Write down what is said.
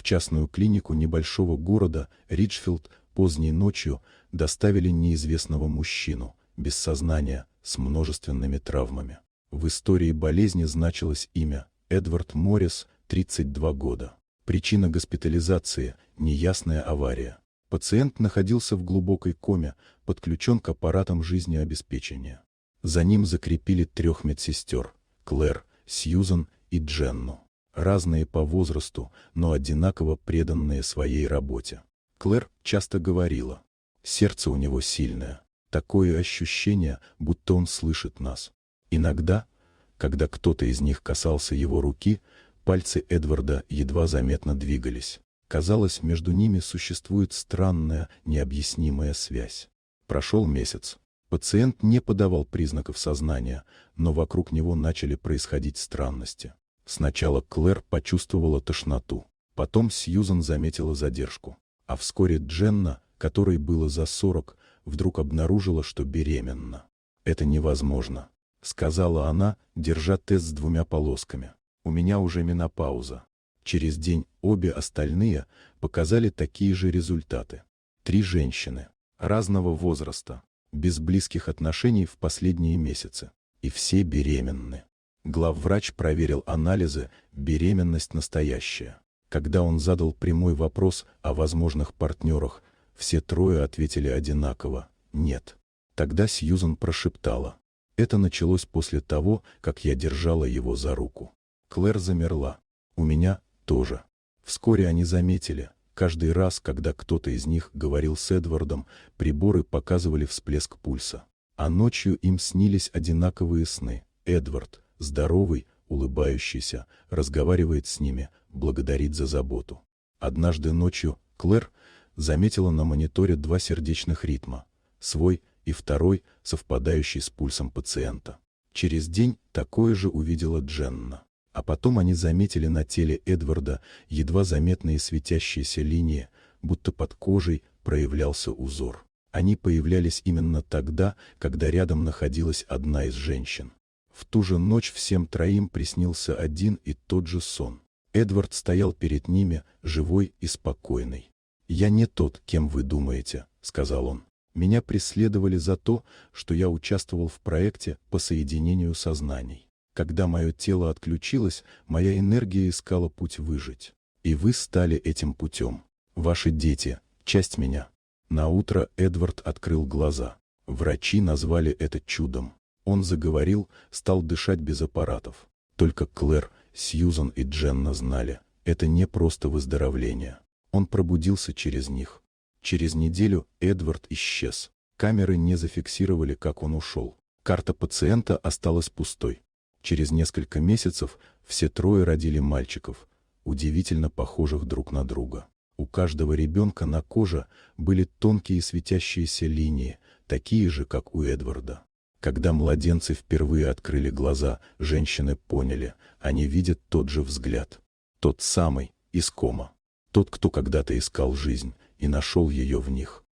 частную клинику небольшого города Риджфилд поздней ночью доставили неизвестного мужчину, без сознания, с множественными травмами. В истории болезни значилось имя Эдвард Моррис, 32 года. Причина госпитализации – неясная авария. Пациент находился в глубокой коме, подключен к аппаратам жизнеобеспечения. За ним закрепили 3 медсестер – Клэр, Сьюзан и Дженну. Разные по возрасту, но одинаково преданные своей работе. Клэр часто говорила: «Сердце у него сильное. Такое ощущение, будто он слышит нас». Иногда, когда кто-то из них касался его руки, пальцы Эдварда едва заметно двигались. Казалось, между ними существует странная, необъяснимая связь. Прошел месяц. Пациент не подавал признаков сознания, но вокруг него начали происходить странности. Сначала Клэр почувствовала тошноту, потом Сьюзан заметила задержку, а вскоре Дженна, которой было за 40, вдруг обнаружила, что беременна. «Это невозможно», — сказала она, держа тест с 2 полосками. «У меня уже менопауза». Через день обе остальные показали такие же результаты. 3 женщины, разного возраста, без близких отношений в последние месяцы, и все беременны. Главврач проверил анализы, беременность настоящая. Когда он задал прямой вопрос о возможных партнерах, все 3 ответили одинаково – нет. Тогда Сьюзан прошептала: «Это началось после того, как я держала его за руку». Клэр замерла. «У меня тоже». Вскоре они заметили, каждый раз, когда кто-то из них говорил с Эдвардом, приборы показывали всплеск пульса. А ночью им снились одинаковые сны. Эдвард, здоровый, улыбающийся, разговаривает с ними, благодарит за заботу. Однажды ночью Клэр заметила на мониторе 2 сердечных ритма, свой и второй, совпадающий с пульсом пациента. Через день такое же увидела Дженна. А потом они заметили на теле Эдварда едва заметные светящиеся линии, будто под кожей проявлялся узор. Они появлялись именно тогда, когда рядом находилась одна из женщин. В ту же ночь всем 3 приснился один и тот же сон. Эдвард стоял перед ними, живой и спокойный. «Я не тот, кем вы думаете», — сказал он. «Меня преследовали за то, что я участвовал в проекте по соединению сознаний. Когда мое тело отключилось, моя энергия искала путь выжить. И вы стали этим путем. Ваши дети — часть меня». Наутро Эдвард открыл глаза. Врачи назвали это чудом. Он заговорил, стал дышать без аппаратов. Только Клэр, Сьюзан и Дженна знали, это не просто выздоровление. Он пробудился через них. Через неделю Эдвард исчез. Камеры не зафиксировали, как он ушел. Карта пациента осталась пустой. Через несколько месяцев все 3 родили мальчиков, удивительно похожих друг на друга. У каждого ребенка на коже были тонкие светящиеся линии, такие же, как у Эдварда. Когда младенцы впервые открыли глаза, женщины поняли, они видят тот же взгляд. Тот самый, из кома. Тот, кто когда-то искал жизнь и нашел ее в них.